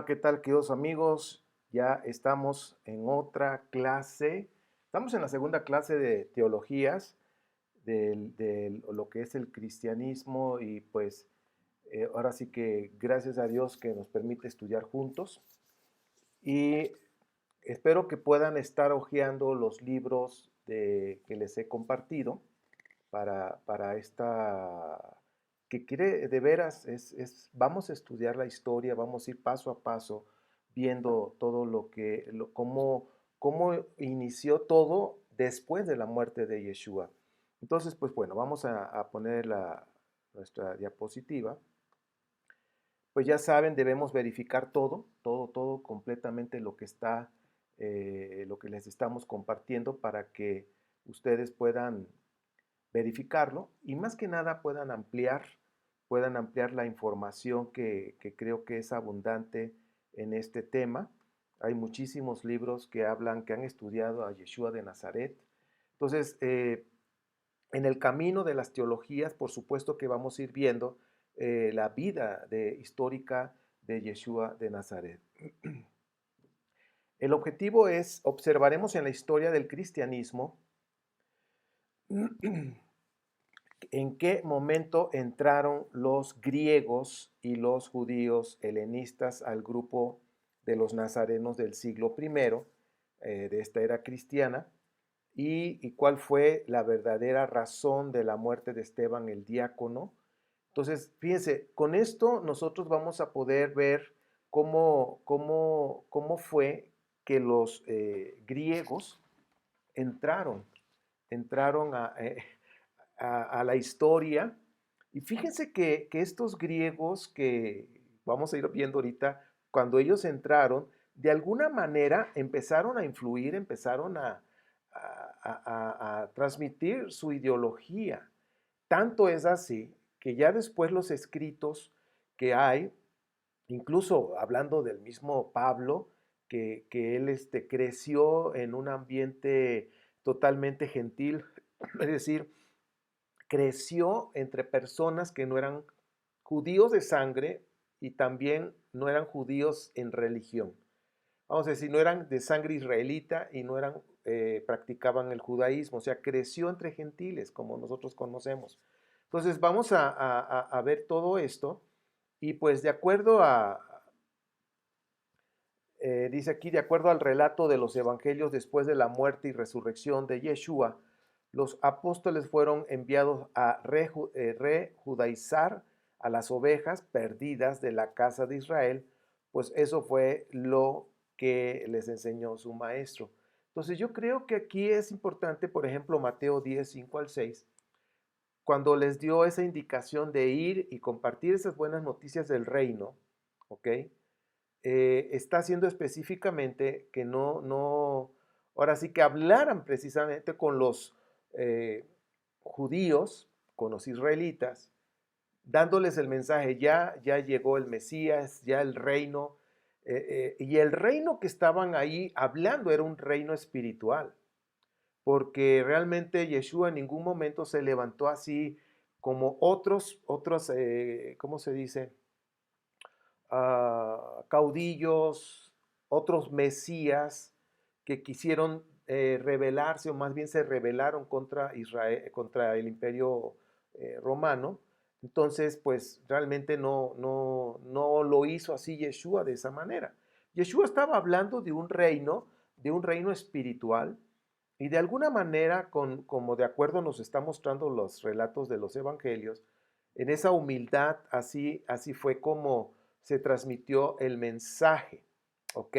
Hola, ¿qué tal, queridos amigos? Ya estamos en otra clase. Estamos en la segunda clase de teologías de lo que es el cristianismo y pues ahora sí que gracias a Dios que nos permite estudiar juntos y espero que puedan estar hojeando los libros que les he compartido para esta, que quiere de veras, vamos a estudiar la historia, vamos a ir paso a paso viendo todo cómo inició todo después de la muerte de Yeshua. Entonces, pues bueno, vamos a poner nuestra diapositiva. Pues ya saben, debemos verificar todo completamente lo que está, lo que les estamos compartiendo para que ustedes puedan verificarlo y más que nada puedan ampliar la información que creo que es abundante en este tema. Hay muchísimos libros que hablan, que han estudiado a Yeshua de Nazaret. Entonces, en el camino de las teologías, por supuesto que vamos a ir viendo la vida histórica de Yeshua de Nazaret. El objetivo es, observaremos en la historia del cristianismo en qué momento entraron los griegos y los judíos helenistas al grupo de los nazarenos del siglo I de esta era cristiana y cuál fue la verdadera razón de la muerte de Esteban el diácono. Entonces, fíjense, con esto nosotros vamos a poder ver cómo fue que los griegos entraron, entraron a la historia. Y fíjense que estos griegos que vamos a ir viendo ahorita, cuando ellos entraron, de alguna manera empezaron a influir, empezaron a transmitir su ideología. Tanto es así que ya después los escritos que hay, incluso hablando del mismo Pablo, que él creció en un ambiente totalmente gentil, es decir, creció entre personas que no eran judíos de sangre y también no eran judíos en religión. Vamos a decir, no eran de sangre israelita y no practicaban el judaísmo, o sea, creció entre gentiles, como nosotros conocemos. Entonces, vamos a ver todo esto y pues de acuerdo dice aquí, de acuerdo al relato de los evangelios después de la muerte y resurrección de Yeshua, los apóstoles fueron enviados a rejudaizar a las ovejas perdidas de la casa de Israel, pues eso fue lo que les enseñó su maestro. Entonces yo creo que aquí es importante, por ejemplo, Mateo 10, 5 al 6, cuando les dio esa indicación de ir y compartir esas buenas noticias del reino, ¿ok? Está haciendo específicamente que ahora sí que hablaran precisamente con los eh, judíos, con los israelitas, dándoles el mensaje, ya llegó el Mesías, ya el reino, y el reino que estaban ahí hablando era un reino espiritual, porque realmente Yeshua en ningún momento se levantó así como ¿cómo se dice? Caudillos, otros mesías que quisieron rebelarse o más bien se rebelaron contra Israel, contra el imperio romano. Entonces, pues realmente no lo hizo así Yeshua de esa manera. Yeshua estaba hablando de un reino espiritual, y de alguna manera, como de acuerdo nos está mostrando los relatos de los evangelios, en esa humildad, así fue como se transmitió el mensaje, ¿ok?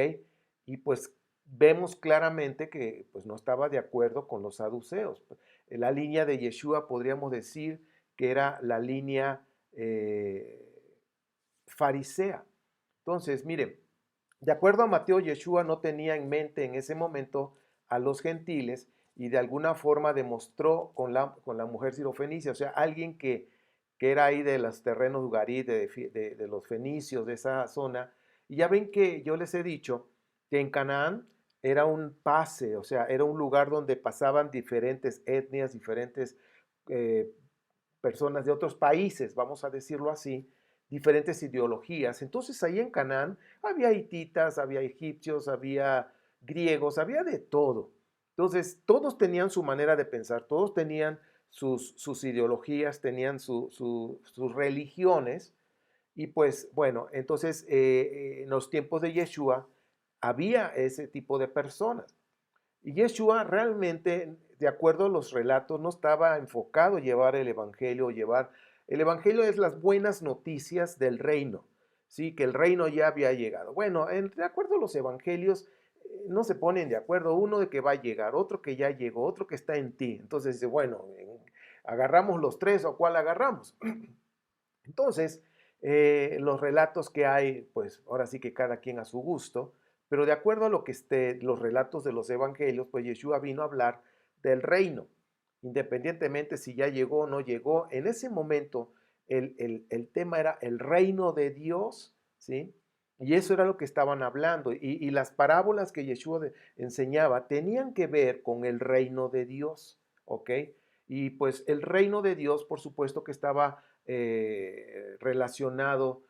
Y pues vemos claramente que pues, no estaba de acuerdo con los saduceos. La línea de Yeshua podríamos decir que era la línea farisea. Entonces, miren, de acuerdo a Mateo, Yeshua no tenía en mente en ese momento a los gentiles y de alguna forma demostró con la mujer sirofenicia, o sea, alguien que era ahí de los terrenos ugarí, de los fenicios, de esa zona. Y ya ven que yo les he dicho que en Canaán era un pase, o sea, era un lugar donde pasaban diferentes etnias, diferentes eh, personas de otros países, vamos a decirlo así, diferentes ideologías. Entonces ahí en Canaán había hititas, había egipcios, había griegos, había de todo. Entonces todos tenían su manera de pensar, todos tenían sus ideologías, tenían sus religiones. Y pues bueno, entonces en los tiempos de Yeshua había ese tipo de personas. Y Yeshua realmente, de acuerdo a los relatos, no estaba enfocado a llevar el evangelio, llevar... El evangelio es las buenas noticias del reino, ¿sí? Que el reino ya había llegado. Bueno, de acuerdo a los evangelios, no se ponen de acuerdo, uno de que va a llegar, otro que ya llegó, otro que está en ti. Entonces dice, bueno, agarramos los tres o cuál agarramos. Entonces, los relatos que hay, pues ahora sí que cada quien a su gusto, pero de acuerdo a lo que los relatos de los evangelios, pues Yeshua vino a hablar del reino, independientemente si ya llegó o no llegó. En ese momento, el tema era el reino de Dios, ¿sí? Y eso era lo que estaban hablando. Y las parábolas que Yeshua enseñaba tenían que ver con el reino de Dios, ¿ok? Y pues el reino de Dios, por supuesto que estaba relacionado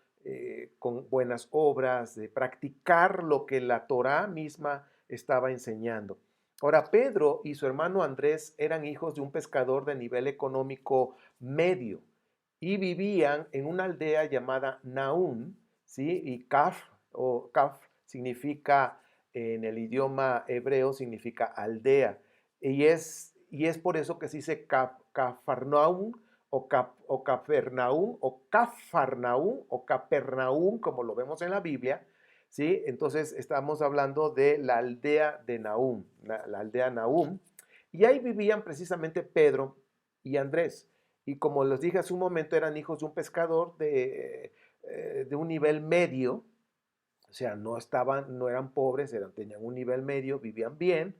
con buenas obras, de practicar lo que la Torá misma estaba enseñando. Ahora, Pedro y su hermano Andrés eran hijos de un pescador de nivel económico medio y vivían en una aldea llamada Naún, ¿sí? Y Kaf significa, en el idioma hebreo, significa aldea. Y es por eso que se dice Cafarnaún o Cafarnaún o Capernaún, como lo vemos en la Biblia, ¿sí? Entonces estamos hablando de la aldea de Nahum, la aldea Nahum, y ahí vivían precisamente Pedro y Andrés. Y como les dije hace un momento, eran hijos de un pescador de un nivel medio, o sea, no eran pobres, tenían un nivel medio, vivían bien,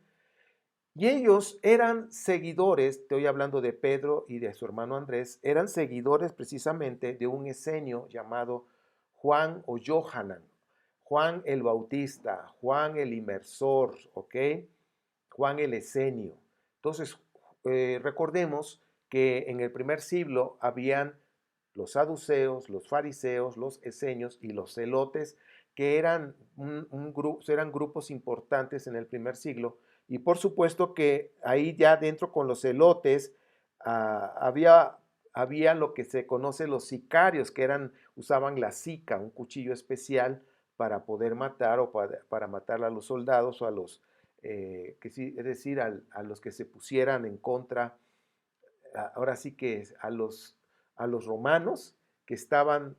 y ellos eran seguidores, estoy hablando de Pedro y de su hermano Andrés, eran seguidores precisamente de un esenio llamado Juan o Johanan, Juan el Bautista, Juan el Inmersor, ¿ok? Juan el Esenio. Entonces, recordemos que en el primer siglo habían los saduceos, los fariseos, los esenios y los celotes, que eran grupos importantes en el primer siglo. Y por supuesto que ahí ya dentro con los celotes había lo que se conoce los sicarios, que usaban la sica, un cuchillo especial para poder matar o para matar a los soldados o a los, es decir, a los que se pusieran en contra, ahora sí que a los romanos que estaban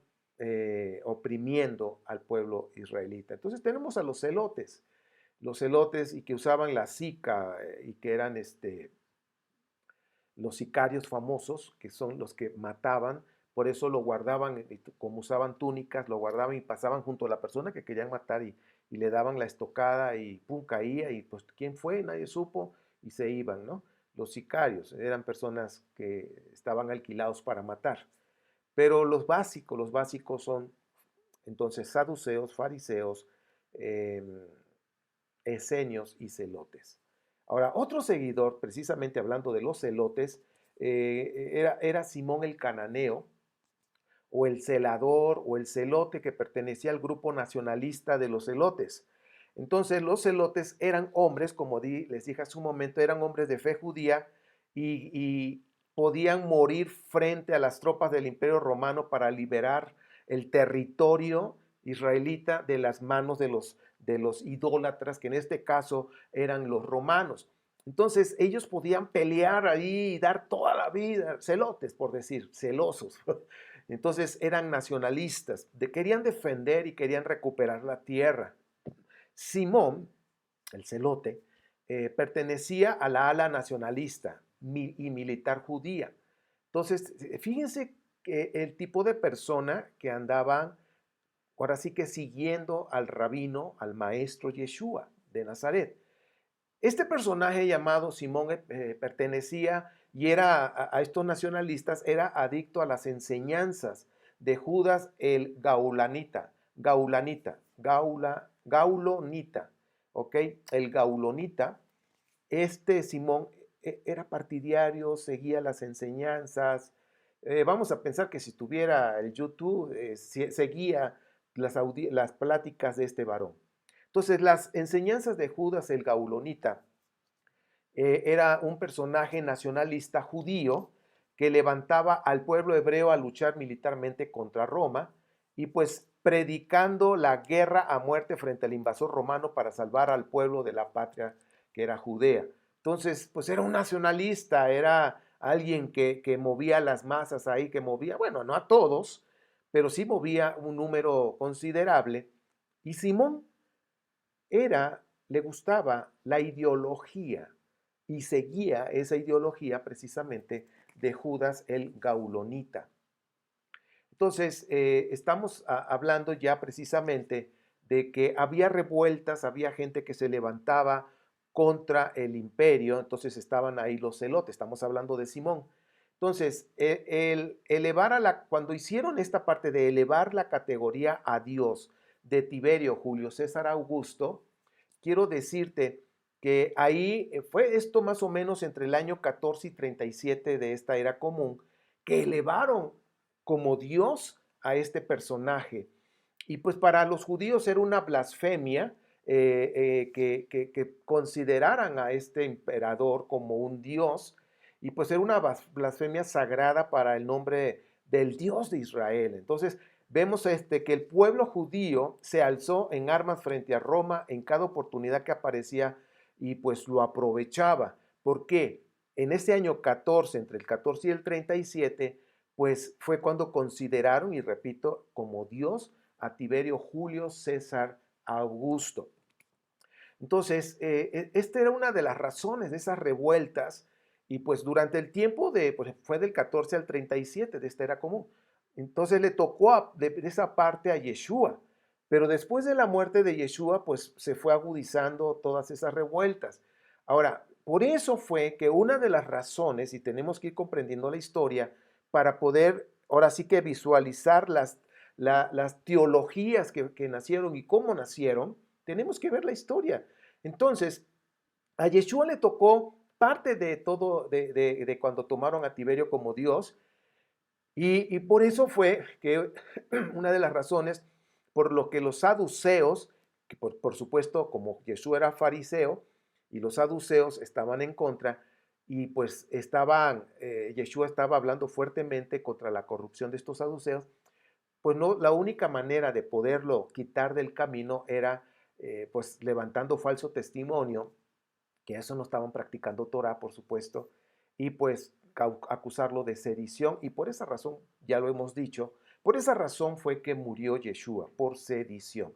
oprimiendo al pueblo israelita. Entonces tenemos a los celotes y que usaban la sica y que eran los sicarios famosos, que son los que mataban, por eso lo guardaban, como usaban túnicas, lo guardaban y pasaban junto a la persona que querían matar y le daban la estocada y pum, caía y pues quién fue, nadie supo y se iban, ¿no? Los sicarios eran personas que estaban alquilados para matar. Pero los básicos son entonces saduceos, fariseos, esenios y celotes. Ahora, otro seguidor, precisamente hablando de los celotes, era Simón el Cananeo, o el celador, o el celote, que pertenecía al grupo nacionalista de los celotes. Entonces, los celotes eran hombres, como les dije hace un momento, eran hombres de fe judía y podían morir frente a las tropas del Imperio Romano para liberar el territorio israelita de las manos de los idólatras, que en este caso eran los romanos. Entonces ellos podían pelear ahí y dar toda la vida, celotes por decir, celosos. Entonces eran nacionalistas, querían defender y querían recuperar la tierra. Simón, el celote, pertenecía a la ala nacionalista y militar judía. Entonces, fíjense que el tipo de persona que andaba, ahora sí que siguiendo al rabino, al maestro Yeshua de Nazaret. Este personaje llamado Simón pertenecía y era a estos nacionalistas, era adicto a las enseñanzas de Judas el gaulonita, ¿ok? El gaulonita, este Simón era partidario, seguía las enseñanzas, Vamos a pensar que si tuviera el YouTube, seguía las pláticas de este varón. Entonces, las enseñanzas de Judas el Gaulonita era un personaje nacionalista judío que levantaba al pueblo hebreo a luchar militarmente contra Roma y pues predicando la guerra a muerte frente al invasor romano para salvar al pueblo de la patria que era Judea. Entonces, pues era un nacionalista, era alguien que movía las masas ahí, que movía, bueno, no a todos, pero sí movía un número considerable. Y Simón le gustaba la ideología y seguía esa ideología precisamente de Judas el Gaulonita. Entonces, estamos hablando ya precisamente de que había revueltas, había gente que se levantaba contra el imperio, entonces estaban ahí los celotes, estamos hablando de Simón. Entonces, cuando hicieron esta parte de elevar la categoría a Dios de Tiberio Julio César Augusto, quiero decirte que ahí fue esto más o menos entre el año 14 y 37 de esta era común, que elevaron como Dios a este personaje. Y pues para los judíos era una blasfemia que consideraran a este emperador como un Dios, y pues era una blasfemia sagrada para el nombre del Dios de Israel. Entonces, vemos que el pueblo judío se alzó en armas frente a Roma en cada oportunidad que aparecía y pues lo aprovechaba. ¿Por qué? En ese año 14, entre el 14 y el 37, pues fue cuando consideraron, y repito, como Dios a Tiberio Julio César Augusto. Entonces, esta era una de las razones de esas revueltas, y pues durante el tiempo pues fue del 14 al 37 de esta era común. Entonces le tocó de esa parte a Yeshua, pero después de la muerte de Yeshua, pues se fue agudizando todas esas revueltas. Ahora, por eso fue que una de las razones, y tenemos que ir comprendiendo la historia, para poder ahora sí que visualizar las teologías que nacieron y cómo nacieron, tenemos que ver la historia. Entonces, a Yeshua le tocó parte de todo, de cuando tomaron a Tiberio como Dios, y por eso fue que una de las razones por lo que los saduceos, que por supuesto como Yeshua era fariseo y los saduceos estaban en contra, y pues Yeshua estaba hablando fuertemente contra la corrupción de estos saduceos, pues no, la única manera de poderlo quitar del camino era pues levantando falso testimonio, que eso no estaban practicando Torah, por supuesto, y pues acusarlo de sedición, y por esa razón, ya lo hemos dicho, por esa razón fue que murió Yeshua, por sedición.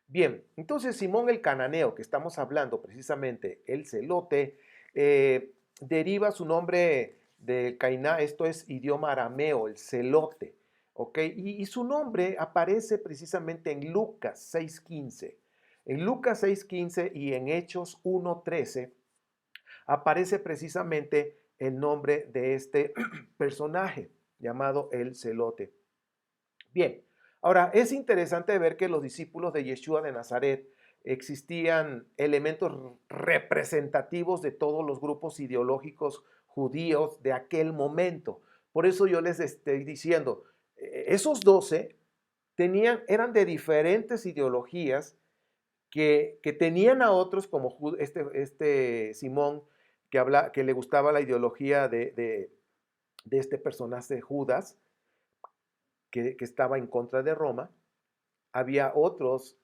Bien, entonces Simón el cananeo, que estamos hablando precisamente, el celote, deriva su nombre de Cainá, esto es idioma arameo, el celote, ¿ok? Y su nombre aparece precisamente en Lucas 6:15. En Lucas 6:15 y en Hechos 1:13 aparece precisamente el nombre de este personaje llamado el celote. Bien, ahora es interesante ver que los discípulos de Yeshua de Nazaret existían elementos representativos de todos los grupos ideológicos judíos de aquel momento. Por eso yo les estoy diciendo, esos 12 eran de diferentes ideologías que tenían a otros como este Simón, que le gustaba la ideología de este personaje Judas, que estaba en contra de Roma. Había otros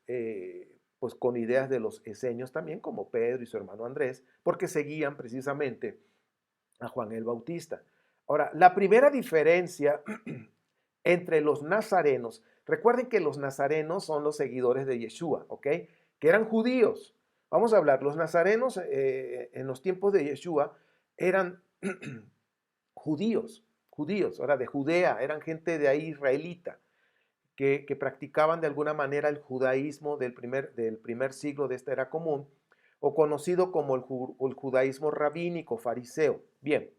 pues con ideas de los esenios también, como Pedro y su hermano Andrés, porque seguían precisamente a Juan el Bautista. Ahora, la primera diferencia entre los nazarenos, recuerden que los nazarenos son los seguidores de Yeshua, ¿ok? Que eran judíos. Vamos a hablar, los nazarenos en los tiempos de Yeshua eran judíos, ahora de Judea, eran gente de ahí israelita, que practicaban de alguna manera el judaísmo del primer siglo de esta era común, o conocido como el judaísmo rabínico, fariseo. Bien,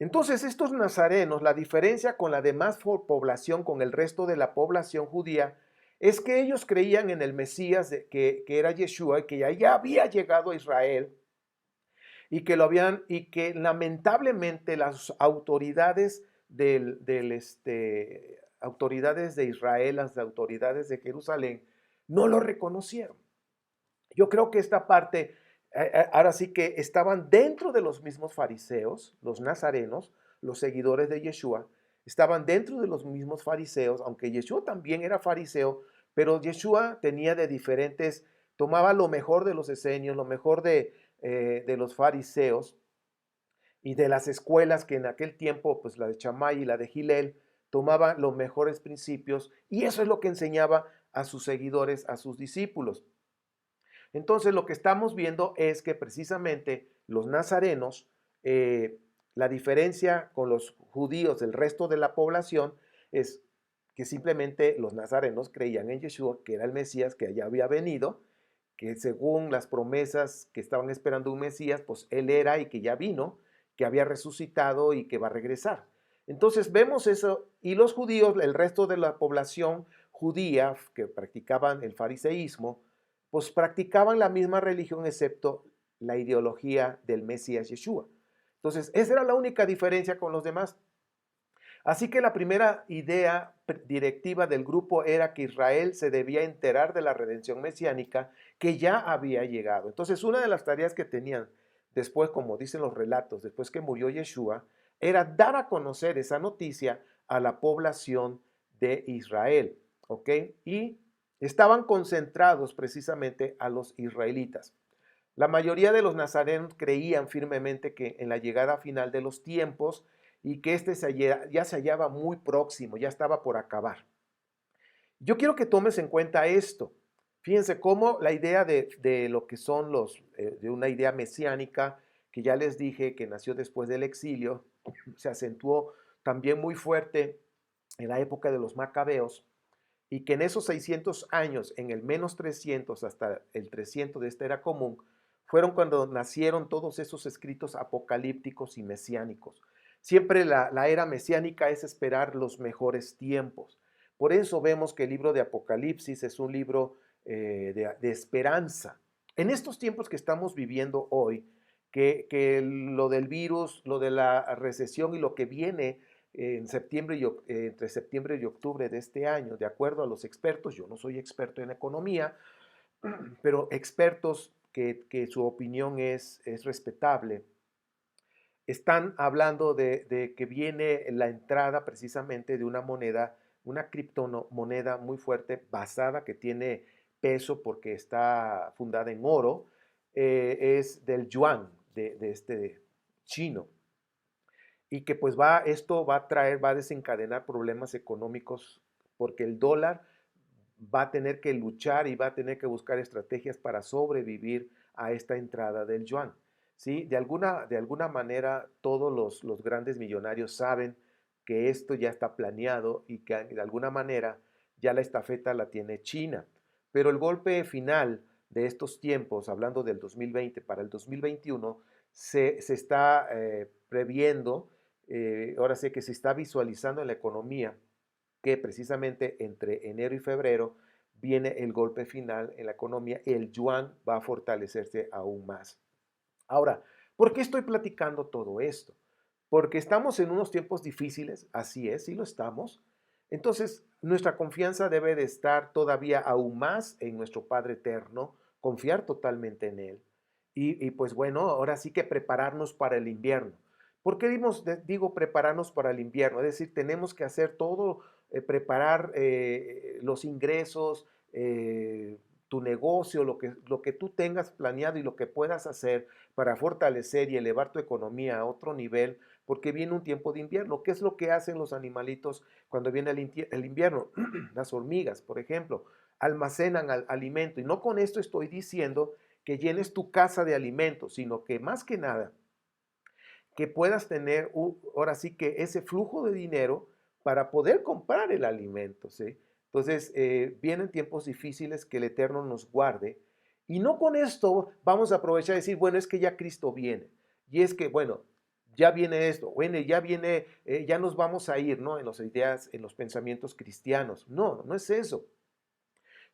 entonces estos nazarenos, la diferencia con la demás población, con el resto de la población judía, es que ellos creían en el Mesías, que era Yeshua, que ya había llegado a Israel, y que lamentablemente las autoridades autoridades de Israel, las autoridades de Jerusalén, no lo reconocieron. Yo creo que esta parte, ahora sí que estaban dentro de los mismos fariseos, los nazarenos, los seguidores de Yeshua, estaban dentro de los mismos fariseos, aunque Yeshua también era fariseo, pero Yeshua tenía de diferentes, tomaba lo mejor de los esenios, lo mejor de los fariseos y de las escuelas que en aquel tiempo, pues la de Shammai y la de Hillel, tomaban los mejores principios y eso es lo que enseñaba a sus seguidores, a sus discípulos. Entonces lo que estamos viendo es que precisamente los nazarenos, la diferencia con los judíos del resto de la población es que simplemente los nazarenos creían en Yeshua, que era el Mesías que ya había venido, que según las promesas que estaban esperando un Mesías, pues él era y que ya vino, que había resucitado y que va a regresar. Entonces vemos eso y los judíos, el resto de la población judía que practicaban el fariseísmo, pues practicaban la misma religión excepto la ideología del Mesías Yeshua. Entonces, esa era la única diferencia con los demás. Así que la primera idea directiva del grupo era que Israel se debía enterar de la redención mesiánica que ya había llegado. Entonces, una de las tareas que tenían después, como dicen los relatos, después que murió Yeshua, era dar a conocer esa noticia a la población de Israel, ¿ok? Y estaban concentrados precisamente a los israelitas. La mayoría de los nazarenos creían firmemente que en la llegada final de los tiempos y que ya se hallaba muy próximo, ya estaba por acabar. Yo quiero que tomes en cuenta esto. Fíjense cómo la idea de lo que son de una idea mesiánica, que ya les dije que nació después del exilio, se acentuó también muy fuerte en la época de los macabeos, y que en esos 600 años, en el menos 300 hasta el 300 de esta era común, fueron cuando nacieron todos esos escritos apocalípticos y mesiánicos. Siempre la era mesiánica es esperar los mejores tiempos. Por eso vemos que el libro de Apocalipsis es un libro de esperanza. En estos tiempos que estamos viviendo hoy, que lo del virus, lo de la recesión y lo que viene en entre septiembre y octubre de este año, de acuerdo a los expertos, yo no soy experto en economía, pero expertos que su opinión es respetable, están hablando de que viene la entrada precisamente de una moneda, una criptomoneda muy fuerte, basada, que tiene peso porque está fundada en oro, es del yuan, de este chino, y que pues esto va a desencadenar problemas económicos porque el dólar va a tener que luchar y va a tener que buscar estrategias para sobrevivir a esta entrada del yuan. ¿Sí? De alguna manera todos los grandes millonarios saben que esto ya está planeado y que de alguna manera ya la estafeta la tiene China. Pero el golpe final de estos tiempos, hablando del 2020 para el 2021, se está previendo, ahora sí que se está visualizando en la economía que precisamente entre enero y febrero viene el golpe final en la economía, el yuan va a fortalecerse aún más. Ahora, ¿por qué estoy platicando todo esto? Porque estamos en unos tiempos difíciles, así es, sí lo estamos. Entonces, nuestra confianza debe de estar todavía aún más en nuestro Padre Eterno, confiar totalmente en Él. Y pues bueno, ahora sí que prepararnos para el invierno. ¿Por qué digo prepararnos para el invierno? Es decir, tenemos que hacer todo, preparar los ingresos, tu negocio, lo que tú tengas planeado y lo que puedas hacer para fortalecer y elevar tu economía a otro nivel, porque viene un tiempo de invierno. ¿Qué es lo que hacen los animalitos cuando viene el invierno? Las hormigas, por ejemplo, almacenan alimento. Y no con esto estoy diciendo que llenes tu casa de alimentos, sino que más que nada, que puedas tener ahora sí que ese flujo de dinero para poder comprar el alimento, ¿sí? Entonces, vienen tiempos difíciles, que el Eterno nos guarde. Y no con esto vamos a aprovechar y decir, bueno, es que ya Cristo viene. Y es que, bueno, ya viene esto, bueno, ya viene, ya nos vamos a ir, ¿no? En las ideas, en los pensamientos cristianos. No, no es eso.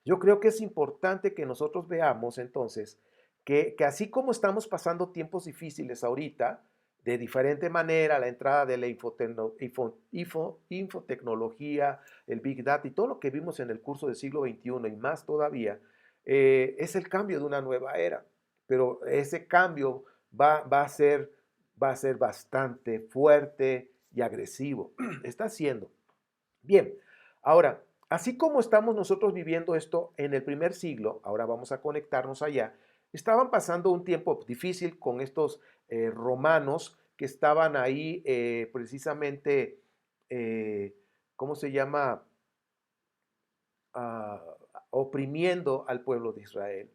Yo creo que es importante que nosotros veamos entonces que así como estamos pasando tiempos difíciles ahorita, de diferente manera, la entrada de la infotecnología, el Big Data y todo lo que vimos en el curso del siglo XXI y más todavía, es el cambio de una nueva era. Pero ese cambio va a ser bastante fuerte y agresivo. Está siendo. Bien, ahora, así como estamos nosotros viviendo esto en el primer siglo, ahora vamos a conectarnos allá, estaban pasando un tiempo difícil con estos romanos que estaban ahí precisamente, ¿cómo se llama? Ah, oprimiendo al pueblo de Israel,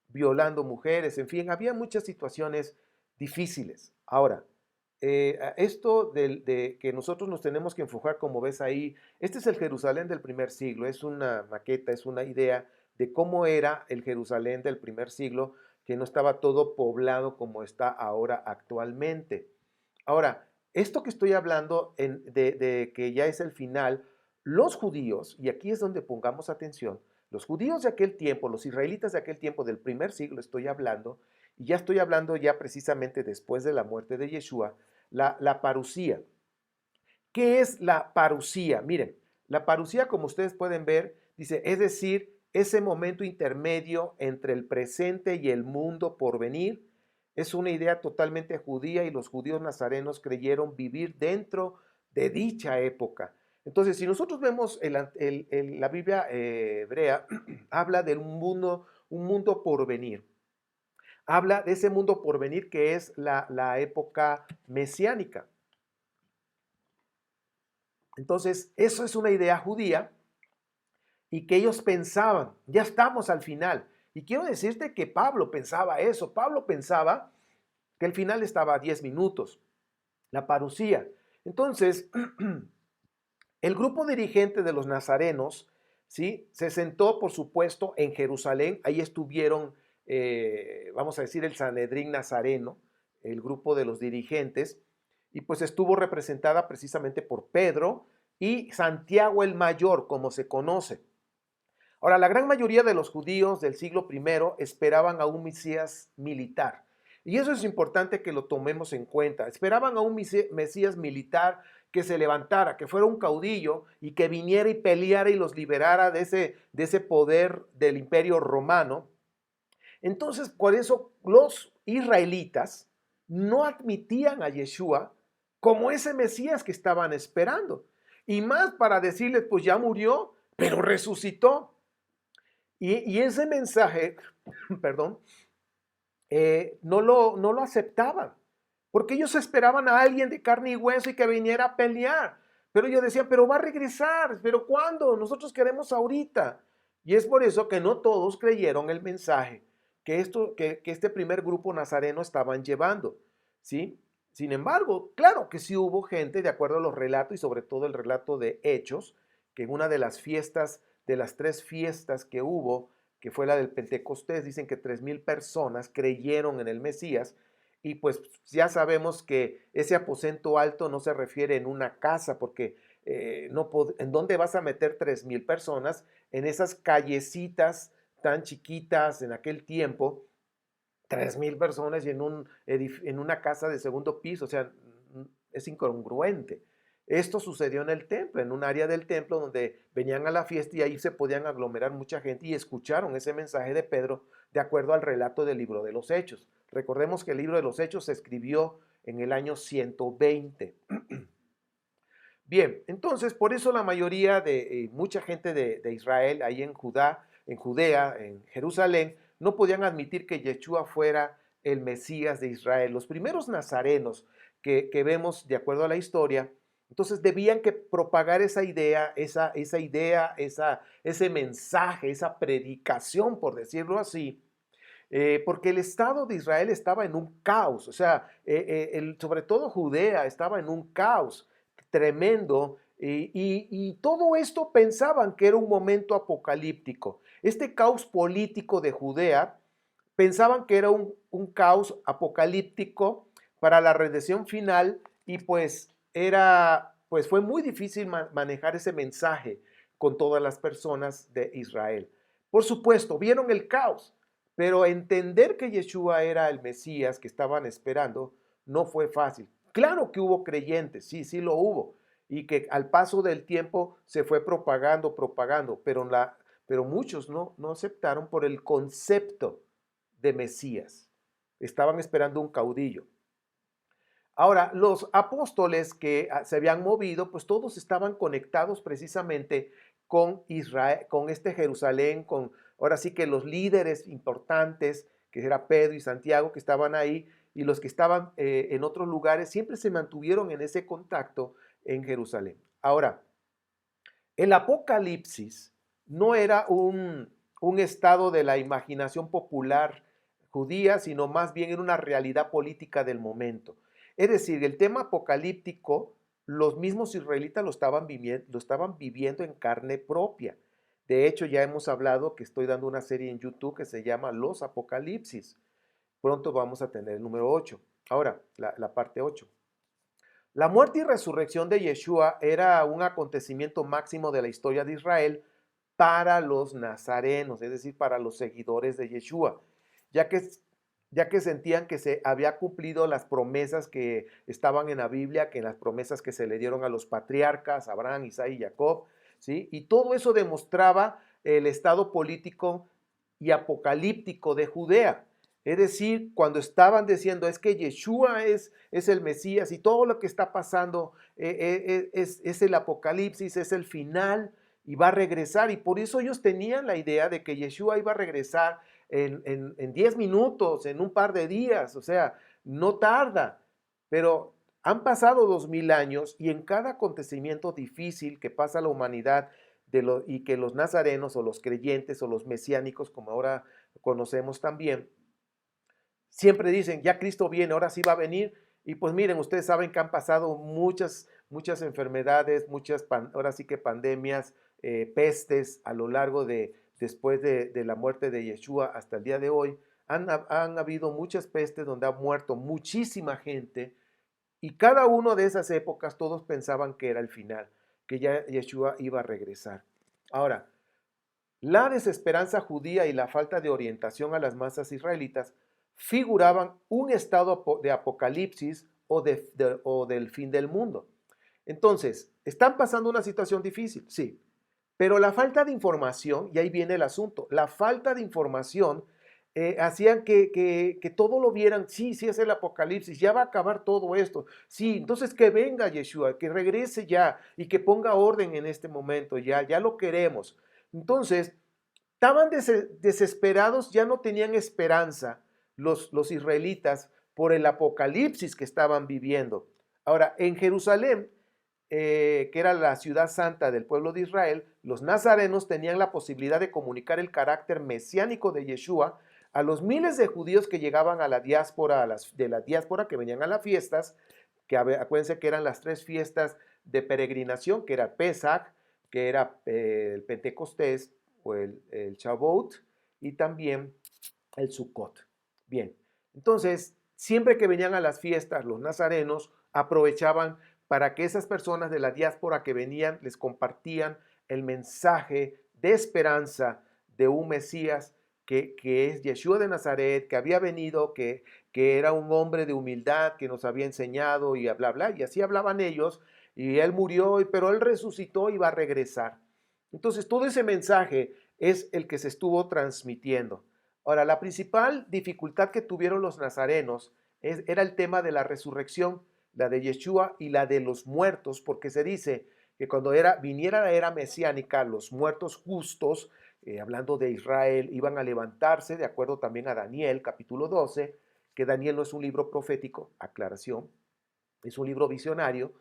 violando mujeres, en fin, había muchas situaciones difíciles. Ahora, esto de que nosotros nos tenemos que enfocar, como ves ahí, este es el Jerusalén del primer siglo, es una maqueta, es una idea de cómo era el Jerusalén del primer siglo, que no estaba todo poblado como está ahora actualmente. Ahora, esto que estoy hablando de que ya es el final, los judíos, y aquí es donde pongamos atención, los judíos de aquel tiempo, los israelitas de aquel tiempo, del primer siglo estoy hablando, y ya estoy hablando ya precisamente después de la muerte de Yeshua, la parusía. ¿Qué es la parusía? Miren, la parusía, como ustedes pueden ver, dice, es decir, ese momento intermedio entre el presente y el mundo por venir, es una idea totalmente judía y los judíos nazarenos creyeron vivir dentro de dicha época. Entonces, si nosotros vemos la Biblia hebrea, habla de un mundo por venir. Habla de ese mundo por venir que es la época mesiánica. Entonces, eso es una idea judía y que ellos pensaban, ya estamos al final. Y quiero decirte que Pablo pensaba eso. Pablo pensaba que el final estaba a 10 minutos, la parusía. Entonces, el grupo dirigente de los nazarenos, ¿sí? Se sentó, por supuesto, en Jerusalén. Ahí estuvieron, vamos a decir, el Sanedrín nazareno, el grupo de los dirigentes, y pues estuvo representada precisamente por Pedro y Santiago el Mayor, como se conoce. Ahora, la gran mayoría de los judíos del siglo I esperaban a un Mesías militar. Y eso es importante que lo tomemos en cuenta. Esperaban a un Mesías militar que se levantara, que fuera un caudillo y que viniera y peleara y los liberara de ese poder del imperio romano. Entonces, por eso los israelitas no admitían a Yeshua como ese Mesías que estaban esperando. Y más para decirles, pues ya murió, pero resucitó. Y ese mensaje, perdón, no lo aceptaban, porque ellos esperaban a alguien de carne y hueso y que viniera a pelear. Pero ellos decían, pero va a regresar, pero ¿cuándo? Nosotros queremos ahorita. Y es por eso que no todos creyeron el mensaje que este primer grupo nazareno estaban llevando, ¿sí? Sin embargo, claro que sí hubo gente, de acuerdo a los relatos y sobre todo el relato de Hechos, que en una de las fiestas, de las 3 fiestas que hubo, que fue la del Pentecostés, dicen que 3,000 personas creyeron en el Mesías y pues ya sabemos que ese aposento alto no se refiere en una casa porque no ¿en dónde vas a meter 3,000 personas? En esas callecitas tan chiquitas en aquel tiempo, 3,000 personas y en una casa de segundo piso, o sea, es incongruente. Esto sucedió en el templo, en un área del templo donde venían a la fiesta y ahí se podían aglomerar mucha gente y escucharon ese mensaje de Pedro de acuerdo al relato del libro de los Hechos. Recordemos que el libro de los Hechos se escribió en el año 120. Bien, entonces por eso la mayoría de mucha gente de Israel ahí en Judea, en Jerusalén, no podían admitir que Yeshua fuera el Mesías de Israel. Los primeros nazarenos que vemos de acuerdo a la historia, entonces debían que propagar esa idea, ese mensaje, esa predicación, por decirlo así, porque el Estado de Israel estaba en un caos, o sea, sobre todo Judea estaba en un caos tremendo y todo esto pensaban que era un momento apocalíptico. Este caos político de Judea pensaban que era un caos apocalíptico para la redención final y pues fue muy difícil manejar ese mensaje con todas las personas de Israel. Por supuesto, vieron el caos, pero entender que Yeshua era el Mesías que estaban esperando, no fue fácil. Claro que hubo creyentes, sí, sí lo hubo, y que al paso del tiempo se fue propagando, pero muchos no aceptaron por el concepto de Mesías. Estaban esperando un caudillo. Ahora, los apóstoles que se habían movido, pues todos estaban conectados precisamente con Israel, con este Jerusalén, con ahora sí que los líderes importantes, que era Pedro y Santiago, que estaban ahí, y los que estaban en otros lugares, siempre se mantuvieron en ese contacto en Jerusalén. Ahora, el Apocalipsis no era un estado de la imaginación popular judía, sino más bien era una realidad política del momento. Es decir, el tema apocalíptico, los mismos israelitas lo estaban viviendo en carne propia. De hecho, ya hemos hablado que estoy dando una serie en YouTube que se llama Los Apocalipsis. Pronto vamos a tener el número 8. Ahora, la parte 8. La muerte y resurrección de Yeshua era un acontecimiento máximo de la historia de Israel para los nazarenos, es decir, para los seguidores de Yeshua, ya que, ya que sentían que se había cumplido las promesas que estaban en la Biblia, que las promesas que se le dieron a los patriarcas, Abraham, Isaac y Jacob, ¿sí? Y todo eso demostraba el estado político y apocalíptico de Judea. Es decir, cuando estaban diciendo es que Yeshua es el Mesías y todo lo que está pasando es el apocalipsis, es el final y va a regresar. Y por eso ellos tenían la idea de que Yeshua iba a regresar en 10 minutos, en un par de días, o sea, no tarda. Pero han pasado 2000 años y en cada acontecimiento difícil que pasa la humanidad y que los nazarenos o los creyentes o los mesiánicos, como ahora conocemos también, siempre dicen, ya Cristo viene, ahora sí va a venir. Y pues miren, ustedes saben que han pasado muchas enfermedades, ahora sí que pandemias, pestes a lo largo después de la muerte de Yeshua hasta el día de hoy. Han habido muchas pestes donde ha muerto muchísima gente y cada una de esas épocas todos pensaban que era el final, que ya Yeshua iba a regresar. Ahora, la desesperanza judía y la falta de orientación a las masas israelitas figuraban un estado de apocalipsis o del fin del mundo. Entonces, ¿están pasando una situación difícil? Sí, pero la falta de información, y ahí viene el asunto, la falta de información hacían que todo lo vieran, sí, sí es el apocalipsis, ya va a acabar todo esto, sí, entonces que venga Yeshua, que regrese ya y que ponga orden en este momento, ya lo queremos. Entonces, estaban desesperados, ya no tenían esperanza los israelitas por el apocalipsis que estaban viviendo. Ahora, en Jerusalén, que era la ciudad santa del pueblo de Israel, los nazarenos tenían la posibilidad de comunicar el carácter mesiánico de Yeshua a los miles de judíos que llegaban a la diáspora, de la diáspora que venían a las fiestas, que acuérdense que eran las 3 fiestas de peregrinación, que era Pesach, que era el Pentecostés o el Shavuot y también el Sukkot. Bien, entonces, siempre que venían a las fiestas, los nazarenos aprovechaban para que esas personas de la diáspora que venían les compartían el mensaje de esperanza de un Mesías que es Yeshua de Nazaret, que había venido, que era un hombre de humildad, que nos había enseñado y bla, bla, y así hablaban ellos, y él murió, pero él resucitó y va a regresar. Entonces, todo ese mensaje es el que se estuvo transmitiendo. Ahora, la principal dificultad que tuvieron los nazarenos era el tema de la resurrección, la de Yeshua y la de los muertos, porque se dice que cuando viniera la era mesiánica, los muertos justos, hablando de Israel, iban a levantarse, de acuerdo también a Daniel, capítulo 12, que Daniel no es un libro profético, aclaración, es un libro visionario.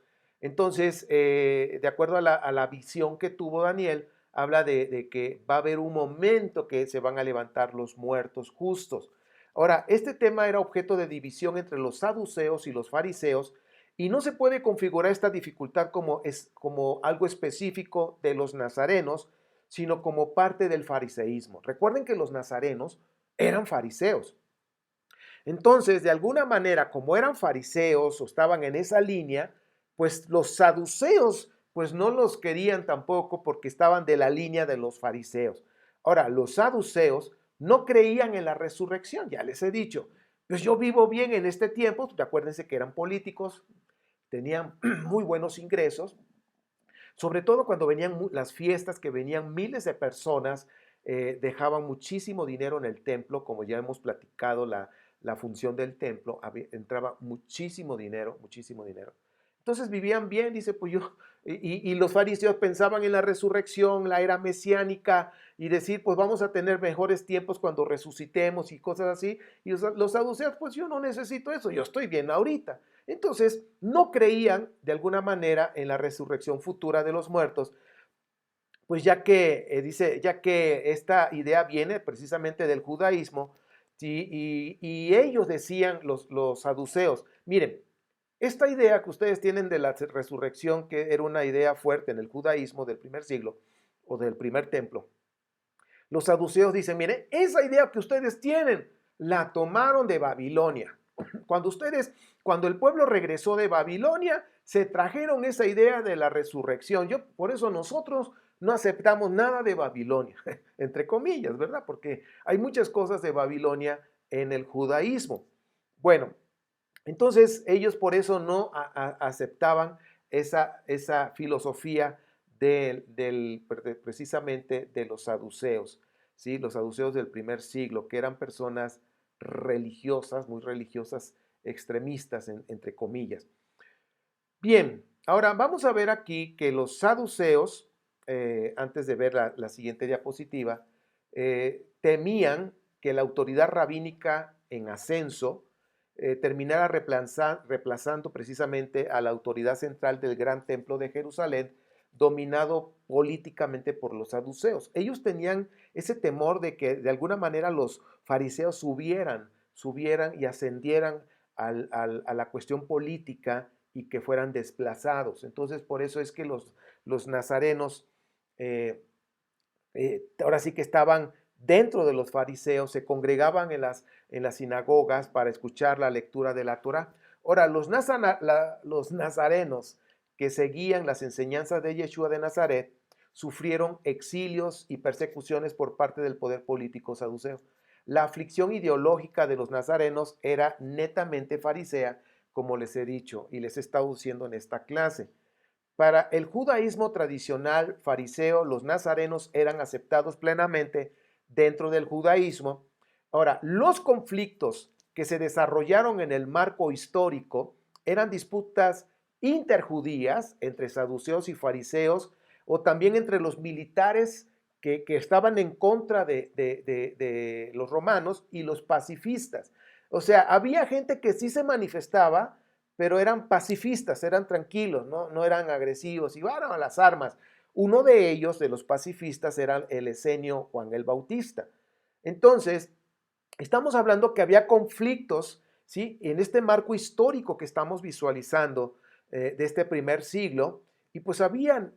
Entonces, de acuerdo a la visión que tuvo Daniel, habla de que va a haber un momento que se van a levantar los muertos justos. Ahora, este tema era objeto de división entre los saduceos y los fariseos, y no se puede configurar esta dificultad como algo específico de los nazarenos, sino como parte del fariseísmo. Recuerden que los nazarenos eran fariseos. Entonces, de alguna manera, como eran fariseos o estaban en esa línea, pues los saduceos pues no los querían tampoco porque estaban de la línea de los fariseos. Ahora, los saduceos no creían en la resurrección, ya les he dicho, pues yo vivo bien en este tiempo. Acuérdense que eran políticos, tenían muy buenos ingresos, sobre todo cuando venían las fiestas, que venían miles de personas, dejaban muchísimo dinero en el templo, como ya hemos platicado la función del templo, entraba muchísimo dinero, muchísimo dinero. Entonces vivían bien, dice, pues yo, y los fariseos pensaban en la resurrección, la era mesiánica, y decir, pues vamos a tener mejores tiempos cuando resucitemos y cosas así. Y los saduceos, pues yo no necesito eso, yo estoy bien ahorita. Entonces, no creían de alguna manera en la resurrección futura de los muertos, pues ya que, dice, ya que esta idea viene precisamente del judaísmo, ¿sí? Y ellos decían, los saduceos, miren, esta idea que ustedes tienen de la resurrección, que era una idea fuerte en el judaísmo del primer siglo o del primer templo, los saduceos dicen, miren, esa idea que ustedes tienen la tomaron de Babilonia. Cuando el pueblo regresó de Babilonia, se trajeron esa idea de la resurrección. Por eso nosotros no aceptamos nada de Babilonia, entre comillas, ¿verdad? Porque hay muchas cosas de Babilonia en el judaísmo. Bueno, entonces ellos por eso no aceptaban esa filosofía precisamente de los saduceos, ¿sí? Los saduceos del primer siglo, que eran personas religiosas, muy religiosas, extremistas, entre comillas. Bien, ahora vamos a ver aquí que los saduceos, antes de ver la siguiente diapositiva, temían que la autoridad rabínica en ascenso terminara reemplazando precisamente a la autoridad central del gran templo de Jerusalén, dominado políticamente por los saduceos. Ellos tenían ese temor de que de alguna manera los fariseos subieran y ascendieran a la cuestión política y que fueran desplazados. Entonces, por eso es que los nazarenos ahora sí que estaban dentro de los fariseos, se congregaban en las sinagogas para escuchar la lectura de la Torá. Ahora, los nazarenos que seguían las enseñanzas de Yeshua de Nazaret sufrieron exilios y persecuciones por parte del poder político saduceo. La aflicción ideológica de los nazarenos era netamente farisea, como les he dicho y les he estado diciendo en esta clase. Para el judaísmo tradicional fariseo, los nazarenos eran aceptados plenamente dentro del judaísmo. Ahora, los conflictos que se desarrollaron en el marco histórico eran disputas interjudías entre saduceos y fariseos, o también entre los militares que estaban en contra de los romanos y los pacifistas. O sea, había gente que sí se manifestaba, pero eran pacifistas, eran tranquilos, no eran agresivos, iban a las armas. Uno de ellos, de los pacifistas, era el esenio Juan el Bautista. Entonces, estamos hablando que había conflictos, ¿sí? En este marco histórico que estamos visualizando de este primer siglo, y pues había,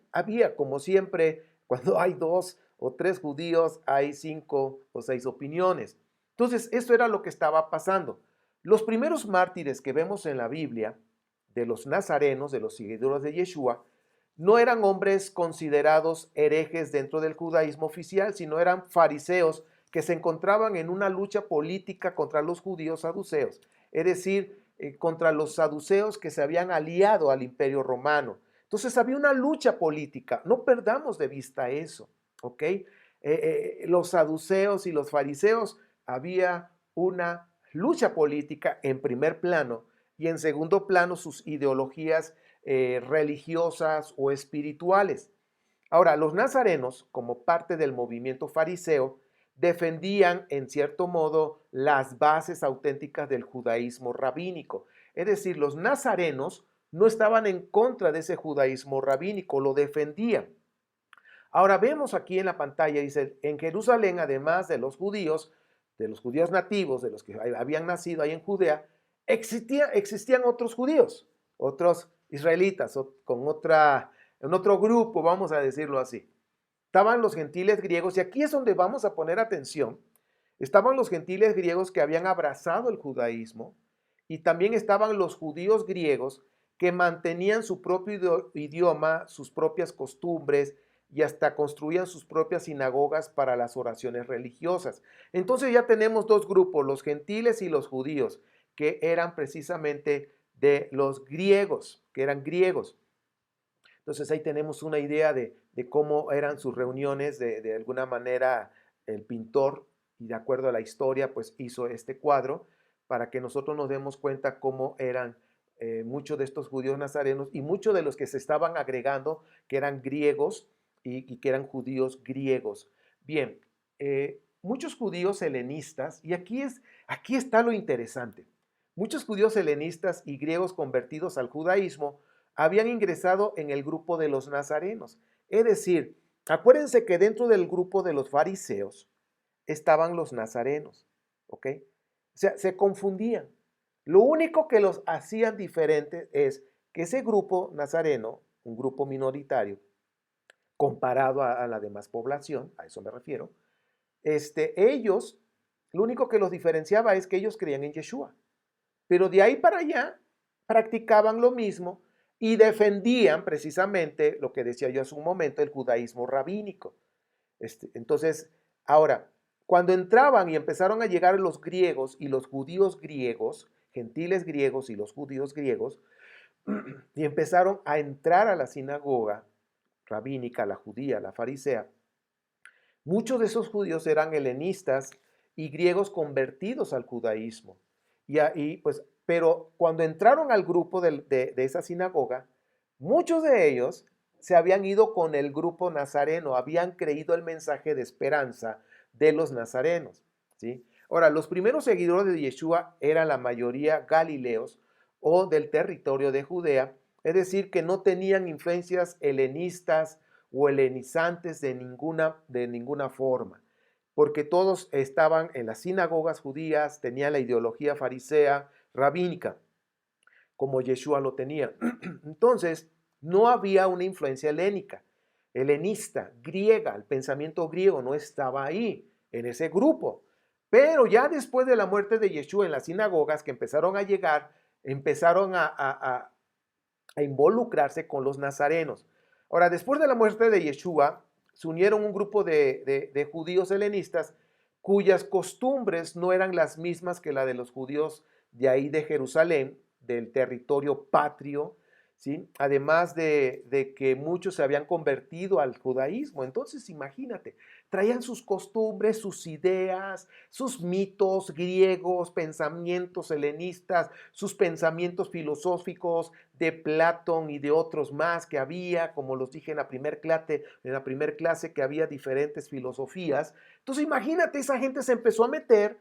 como siempre, cuando hay 2 o 3 judíos, hay 5 o 6 opiniones. Entonces, esto era lo que estaba pasando. Los primeros mártires que vemos en la Biblia, de los nazarenos, de los seguidores de Yeshua, no eran hombres considerados herejes dentro del judaísmo oficial, sino eran fariseos que se encontraban en una lucha política contra los judíos saduceos, es decir, contra los saduceos que se habían aliado al imperio romano. Entonces había una lucha política, no perdamos de vista eso, ¿ok? Los saduceos y los fariseos, había una lucha política en primer plano y en segundo plano sus ideologías religiosas o espirituales. Ahora, los nazarenos, como parte del movimiento fariseo, defendían en cierto modo las bases auténticas del judaísmo rabínico. Es decir, los nazarenos no estaban en contra de ese judaísmo rabínico, lo defendían. Ahora vemos aquí en la pantalla, dice, en Jerusalén, además de los judíos nativos, de los que habían nacido ahí en Judea, existían otros judíos, otros israelitas, en otro grupo, vamos a decirlo así. Estaban los gentiles griegos, y aquí es donde vamos a poner atención. Estaban los gentiles griegos que habían abrazado el judaísmo, y también estaban los judíos griegos que mantenían su propio idioma, sus propias costumbres, y hasta construían sus propias sinagogas para las oraciones religiosas. Entonces ya tenemos dos grupos, los gentiles y los judíos, que eran precisamente de los griegos, que eran griegos. Entonces ahí tenemos una idea de cómo eran sus reuniones, de alguna manera el pintor, y de acuerdo a la historia, pues hizo este cuadro para que nosotros nos demos cuenta cómo eran muchos de estos judíos nazarenos y muchos de los que se estaban agregando, que eran griegos y que eran judíos griegos. Bien, muchos judíos helenistas, y aquí está lo interesante, muchos judíos helenistas y griegos convertidos al judaísmo habían ingresado en el grupo de los nazarenos. Es decir, acuérdense que dentro del grupo de los fariseos estaban los nazarenos, ¿ok? O sea, se confundían. Lo único que los hacían diferentes es que ese grupo nazareno, un grupo minoritario, comparado a la demás población, a eso me refiero, ellos, lo único que los diferenciaba es que ellos creían en Yeshua. Pero de ahí para allá practicaban lo mismo y defendían precisamente lo que decía yo hace un momento, el judaísmo rabínico. Entonces, ahora, cuando entraban y empezaron a llegar los griegos y los judíos griegos, gentiles griegos y los judíos griegos, y empezaron a entrar a la sinagoga rabínica, la judía, la farisea, muchos de esos judíos eran helenistas y griegos convertidos al judaísmo. Pues, pero cuando entraron al grupo de esa sinagoga, muchos de ellos se habían ido con el grupo nazareno, habían creído el mensaje de esperanza de los nazarenos, ¿sí? Ahora, los primeros seguidores de Yeshua eran la mayoría galileos o del territorio de Judea, es decir, que no tenían influencias helenistas o helenizantes de ninguna forma, porque todos estaban en las sinagogas judías, tenían la ideología farisea, rabínica, como Yeshua lo tenía. Entonces, no había una influencia helenista, griega, el pensamiento griego no estaba ahí, en ese grupo. Pero ya después de la muerte de Yeshua en las sinagogas que empezaron a llegar, empezaron a involucrarse con los nazarenos. Ahora, después de la muerte de Yeshua, se unieron un grupo de judíos helenistas cuyas costumbres no eran las mismas que la de los judíos de ahí de Jerusalén, del territorio patrio, ¿sí? Además de que muchos se habían convertido al judaísmo. Entonces, imagínate, traían sus costumbres, sus ideas, sus mitos griegos, pensamientos helenistas, sus pensamientos filosóficos de Platón y de otros más que había, como los dije en la primer clase que había diferentes filosofías. Entonces, imagínate, esa gente se empezó a meter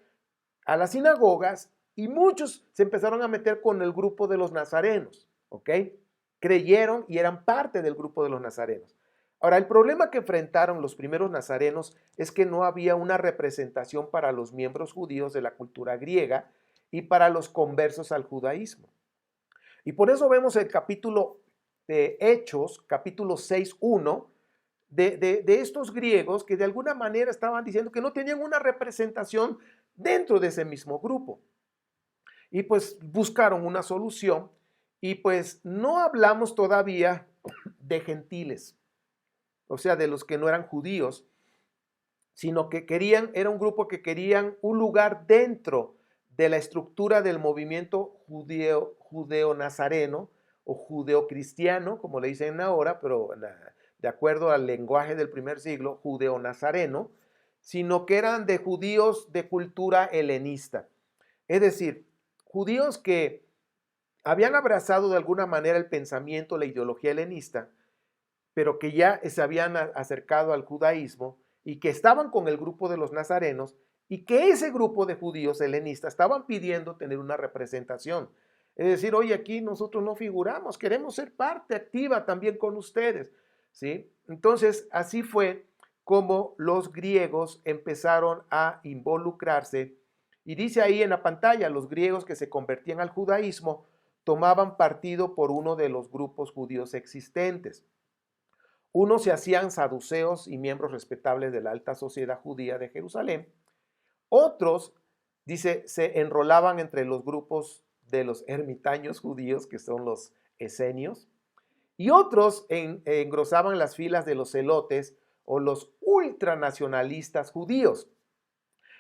a las sinagogas y muchos se empezaron a meter con el grupo de los nazarenos, ¿ok? Creyeron y eran parte del grupo de los nazarenos. Ahora, el problema que enfrentaron los primeros nazarenos es que no había una representación para los miembros judíos de la cultura griega y para los conversos al judaísmo. Y por eso vemos el capítulo de Hechos, capítulo 6:1, de estos griegos que de alguna manera estaban diciendo que no tenían una representación dentro de ese mismo grupo. Y pues buscaron una solución y pues no hablamos todavía de gentiles, o sea, de los que no eran judíos, sino que era un grupo que querían un lugar dentro de la estructura del movimiento judeo-nazareno o judeo-cristiano, como le dicen ahora, pero de acuerdo al lenguaje del primer siglo, judeo-nazareno, sino que eran de judíos de cultura helenista. Es decir, judíos que habían abrazado de alguna manera el pensamiento, la ideología helenista, pero que ya se habían acercado al judaísmo y que estaban con el grupo de los nazarenos y que ese grupo de judíos helenistas estaban pidiendo tener una representación. Es decir, oye, aquí nosotros no figuramos, queremos ser parte activa también con ustedes, ¿sí? Entonces, así fue como los griegos empezaron a involucrarse. Y dice ahí en la pantalla, los griegos que se convertían al judaísmo tomaban partido por uno de los grupos judíos existentes. Unos se hacían saduceos y miembros respetables de la alta sociedad judía de Jerusalén. Otros, dice, se enrolaban entre los grupos de los ermitaños judíos, que son los esenios. y otros engrosaban las filas de los celotes o los ultranacionalistas judíos.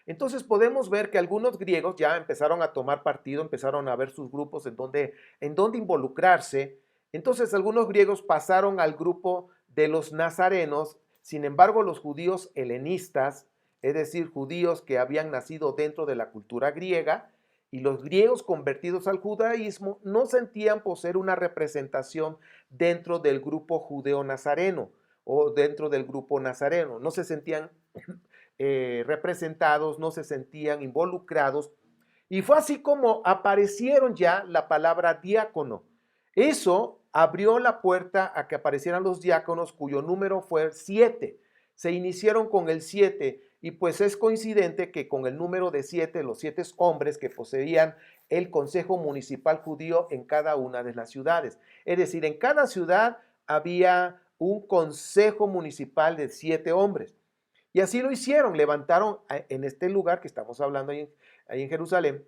Entonces podemos ver que algunos griegos ya empezaron a tomar partido, empezaron a ver sus grupos en dónde involucrarse. Entonces algunos griegos pasaron al grupo de los nazarenos. Sin embargo, los judíos helenistas, es decir, judíos que habían nacido dentro de la cultura griega, y los griegos convertidos al judaísmo no sentían poseer una representación dentro del grupo judeo-nazareno o dentro del grupo nazareno. No se sentían representados, no se sentían involucrados. Y fue así como aparecieron ya la palabra diácono. Eso abrió la puerta a que aparecieran los diáconos, cuyo número fue 7. Se iniciaron con el 7 y pues es coincidente que con el número de 7, los 7 hombres que poseían el consejo municipal judío en cada una de las ciudades. Es decir, en cada ciudad había un consejo municipal de 7 hombres. Y así lo hicieron, levantaron en este lugar que estamos hablando ahí en Jerusalén,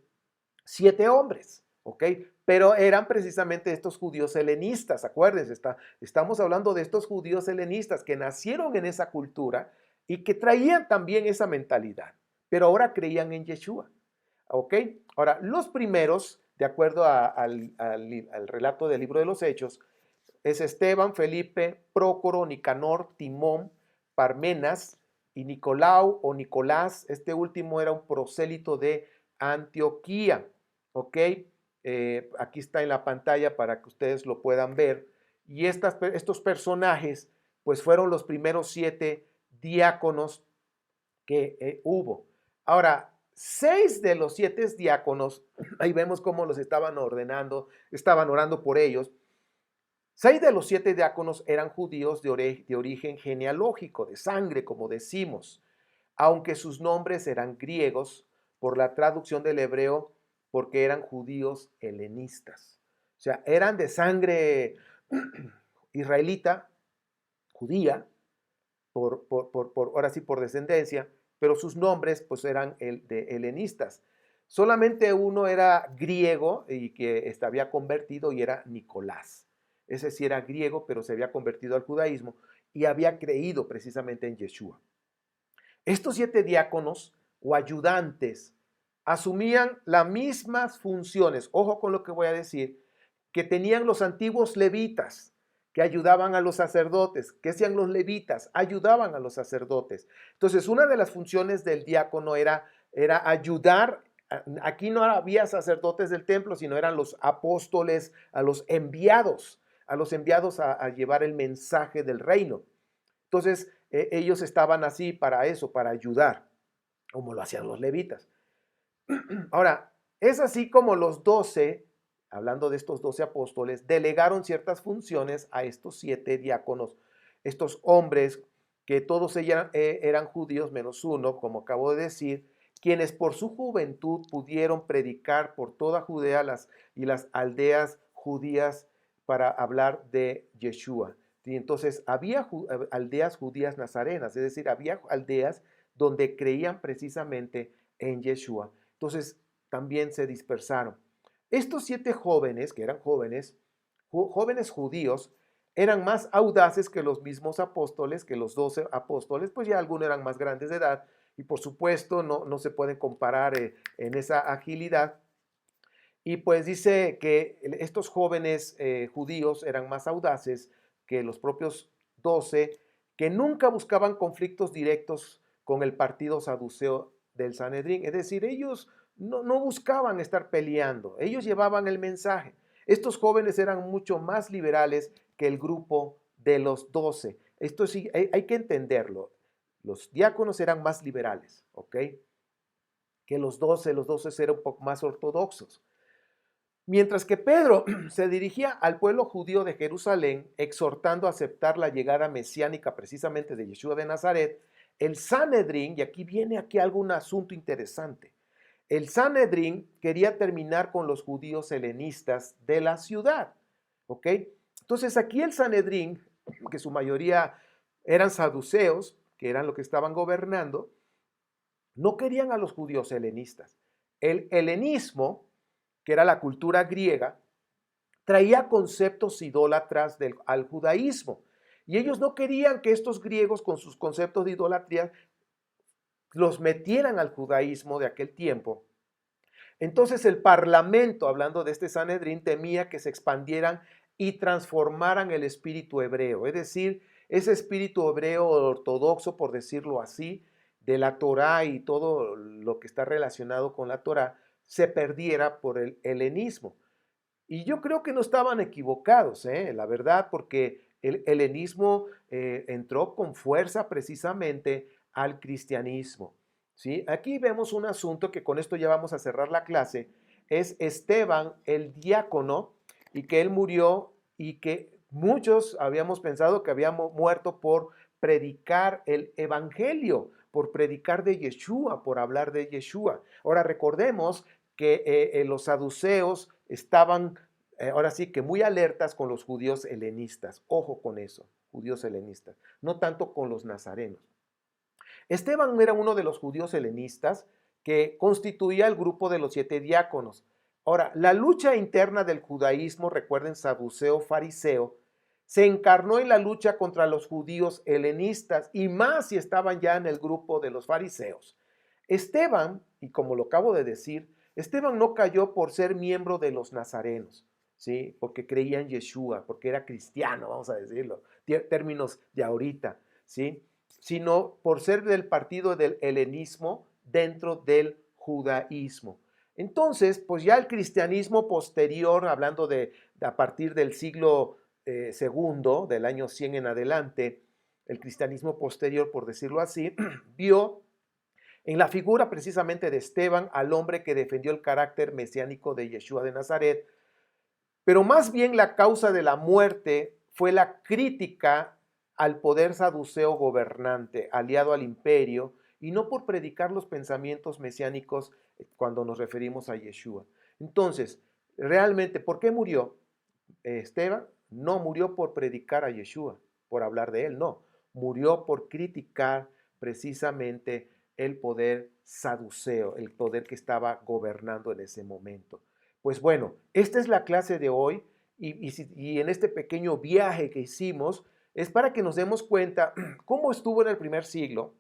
7 hombres, ¿ok? Pero eran precisamente estos judíos helenistas, acuérdense, estamos hablando de estos judíos helenistas que nacieron en esa cultura y que traían también esa mentalidad, pero ahora creían en Yeshua, ¿ok? Ahora, los primeros, de acuerdo al relato del libro de los Hechos, es Esteban, Felipe, Prócoro, Nicanor, Timón, Parmenas y Nicolau o Nicolás. Este último era un prosélito de Antioquía, ¿ok? Aquí está en la pantalla para que ustedes lo puedan ver. Y estos personajes, pues fueron los primeros 7 diáconos que hubo. Ahora, 6 de los 7 diáconos, ahí vemos cómo los estaban ordenando, estaban orando por ellos. 6 de los 7 diáconos eran judíos de origen genealógico, de sangre, como decimos, aunque sus nombres eran griegos por la traducción del hebreo, porque eran judíos helenistas. O sea, eran de sangre israelita, judía, ahora sí por descendencia, pero sus nombres pues eran de helenistas. Solamente uno era griego y que había convertido y era Nicolás. Ese sí era griego, pero se había convertido al judaísmo y había creído precisamente en Yeshua. Estos 7 diáconos o ayudantes asumían las mismas funciones, ojo con lo que voy a decir, que tenían los antiguos levitas, que ayudaban a los sacerdotes. ¿Qué hacían los levitas? Ayudaban a los sacerdotes. Entonces, una de las funciones del diácono era ayudar. Aquí no había sacerdotes del templo, sino eran los apóstoles, a los enviados a llevar el mensaje del reino. Entonces, ellos estaban así para eso, para ayudar, como lo hacían los levitas. Ahora, es así como los 12, hablando de estos 12 apóstoles, delegaron ciertas funciones a estos 7 diáconos, estos hombres que todos eran judíos menos uno, como acabo de decir, quienes por su juventud pudieron predicar por toda Judea y las aldeas judías para hablar de Yeshua. Y entonces había aldeas judías nazarenas, es decir, había aldeas donde creían precisamente en Yeshua. Entonces también se dispersaron. Estos 7 jóvenes, que eran jóvenes judíos, eran más audaces que los mismos apóstoles, que los 12 apóstoles, pues ya algunos eran más grandes de edad y por supuesto no se pueden comparar en esa agilidad. Y pues dice que estos jóvenes judíos eran más audaces que los propios 12, que nunca buscaban conflictos directos con el partido saduceo del Sanedrín. Es decir, ellos no buscaban estar peleando, ellos llevaban el mensaje. Estos jóvenes eran mucho más liberales que el grupo de los 12. Esto sí, hay que entenderlo. Los diáconos eran más liberales, ¿ok? Que los 12 eran un poco más ortodoxos. Mientras que Pedro se dirigía al pueblo judío de Jerusalén, exhortando a aceptar la llegada mesiánica precisamente de Yeshua de Nazaret, el Sanedrín, y aquí viene algún asunto interesante, el Sanedrín quería terminar con los judíos helenistas de la ciudad, ¿ok? Entonces aquí el Sanedrín, que su mayoría eran saduceos, que eran los que estaban gobernando, no querían a los judíos helenistas. El helenismo, que era la cultura griega, traía conceptos idólatras al judaísmo. Y ellos no querían que estos griegos con sus conceptos de idolatría los metieran al judaísmo de aquel tiempo. Entonces el parlamento, hablando de este Sanedrín, temía que se expandieran y transformaran el espíritu hebreo, es decir, ese espíritu hebreo ortodoxo, por decirlo así, de la Torá y todo lo que está relacionado con la Torá, se perdiera por el helenismo. Y yo creo que no estaban equivocados, la verdad, porque el helenismo entró con fuerza precisamente al cristianismo. ¿Sí? Aquí vemos un asunto que con esto ya vamos a cerrar la clase, es Esteban el diácono y que él murió y que muchos habíamos pensado que había muerto por predicar el evangelio, por predicar de Yeshua, por hablar de Yeshua. Ahora recordemos que los saduceos estaban ahora sí que muy alertas con los judíos helenistas. Ojo con eso, judíos helenistas, no tanto con los nazarenos. Esteban era uno de los judíos helenistas que constituía el grupo de los 7 diáconos. Ahora, la lucha interna del judaísmo, recuerden, saduceo, fariseo, se encarnó en la lucha contra los judíos helenistas y más si estaban ya en el grupo de los fariseos. Esteban, y como lo acabo de decir, Esteban no cayó por ser miembro de los nazarenos, ¿sí? Porque creía en Yeshua, porque era cristiano, vamos a decirlo, términos de ahorita, ¿sí? Sino por ser del partido del helenismo dentro del judaísmo. Entonces, pues ya el cristianismo posterior, hablando de a partir del siglo segundo, del año 100 en adelante, el cristianismo posterior, por decirlo así, vio en la figura precisamente de Esteban al hombre que defendió el carácter mesiánico de Yeshua de Nazaret, pero más bien la causa de la muerte fue la crítica al poder saduceo gobernante, aliado al imperio, y no por predicar los pensamientos mesiánicos cuando nos referimos a Yeshua. Entonces, realmente, ¿por qué murió Esteban? No murió por predicar a Yeshua, por hablar de él, no. Murió por criticar precisamente el poder saduceo, el poder que estaba gobernando en ese momento. Pues bueno, esta es la clase de hoy y en este pequeño viaje que hicimos es para que nos demos cuenta cómo estuvo en el primer siglo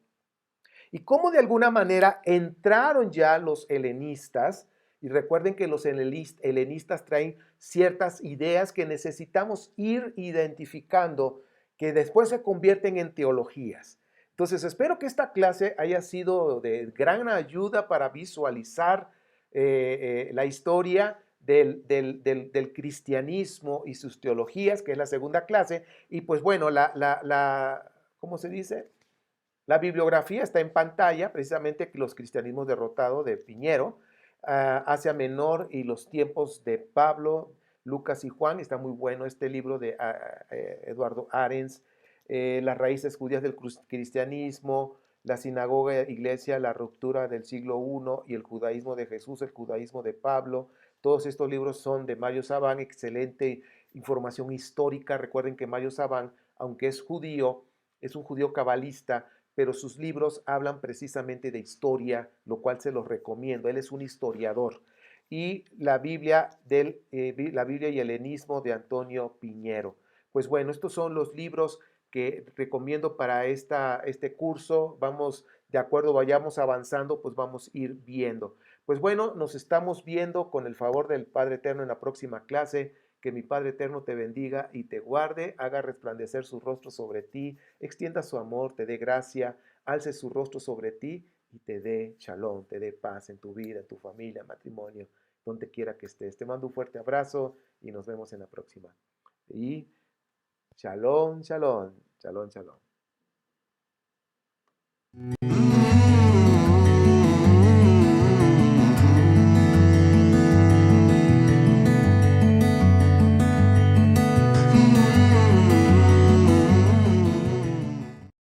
y cómo de alguna manera entraron ya los helenistas. Y recuerden que los helenistas traen ciertas ideas que necesitamos ir identificando, que después se convierten en teologías. Entonces, espero que esta clase haya sido de gran ayuda para visualizar la historia del cristianismo y sus teologías, que es la segunda clase. Y pues bueno, ¿cómo se dice? La bibliografía está en pantalla, precisamente los cristianismos derrotados de Piñero, Asia Menor y los tiempos de Pablo, Lucas y Juan. Está muy bueno este libro de Eduardo Arens, Las raíces judías del cristianismo, la sinagoga iglesia, la ruptura del siglo I y el judaísmo de Jesús, el judaísmo de Pablo. Todos estos libros son de Mario Sabán, excelente información histórica. Recuerden que Mario Sabán, aunque es judío, es un judío cabalista, pero sus libros hablan precisamente de historia, lo cual se los recomiendo. Él es un historiador. Y la Biblia la Biblia y el helenismo de Antonio Piñero. Pues bueno, estos son los libros que recomiendo para este curso. Vamos, de acuerdo, vayamos avanzando, pues vamos a ir viendo. Pues bueno, nos estamos viendo con el favor del Padre Eterno en la próxima clase. Que mi Padre Eterno te bendiga y te guarde, haga resplandecer su rostro sobre ti, extienda su amor, te dé gracia, alce su rostro sobre ti y te dé shalom, te dé paz en tu vida, en tu familia, matrimonio, donde quiera que estés. Te mando un fuerte abrazo y nos vemos en la próxima. Y shalom, shalom, shalom, shalom.